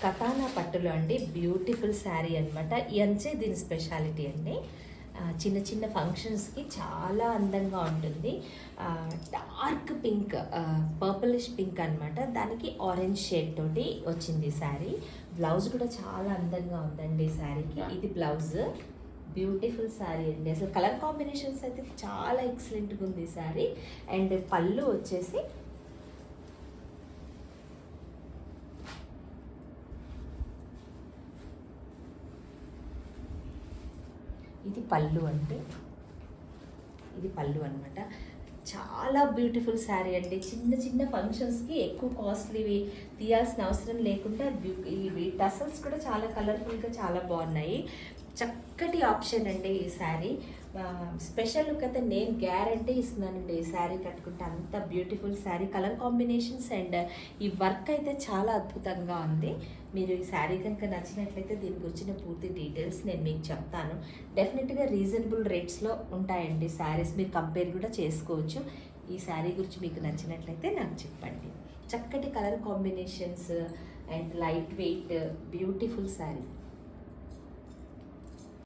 కతానా పట్టులో అండి బ్యూటిఫుల్ శారీ అనమాట. ఈ అంచే దీని స్పెషాలిటీ అండి. చిన్న చిన్న ఫంక్షన్స్కి చాలా అందంగా ఉంటుంది. డార్క్ పింక్, పర్పులిష్ పింక్ అనమాట. దానికి ఆరెంజ్ షేడ్ తోటి వచ్చింది శారీ. బ్లౌజ్ కూడా చాలా అందంగా ఉందండి శారీకి. ఇది బ్లౌజ్. బ్యూటిఫుల్ శారీ అండి. అసలు కలర్ కాంబినేషన్స్ అయితే చాలా ఎక్సలెంట్గా ఉంది శారీ. అండ్ పళ్ళు వచ్చేసి ఇది పళ్ళు అంటే ఇది పళ్ళు అనమాట. చాలా బ్యూటిఫుల్ శారీ అండి. చిన్న చిన్న ఫంక్షన్స్కి ఎక్కువ కాస్ట్లీవి తీయాల్సిన అవసరం లేకుండా ఇవి టసల్స్ కూడా చాలా కలర్ఫుల్గా చాలా బాగున్నాయి. చక్కటి ఆప్షన్ అండి ఈ శారీ. స్పెషల్ లుక్ అయితే నేను గ్యారంటీ ఇస్తున్నానండి. ఈ శారీ కట్టుకుంటే అంత beautiful sari. Colour combinations and ఈ వర్క్ అయితే చాలా అద్భుతంగా ఉంది. మీరు ఈ శారీ కనుక నచ్చినట్లయితే దీని గురించిన పూర్తి డీటెయిల్స్ నేను మీకు చెప్తాను. డెఫినెట్గా రీజనబుల్ రేట్స్లో ఉంటాయండి శారీస్. మీరు కంపేర్ కూడా చేసుకోవచ్చు. ఈ శారీ గురించి మీకు నచ్చినట్లయితే నాకు చెప్పండి. చక్కటి colour combinations and light weight beautiful sari.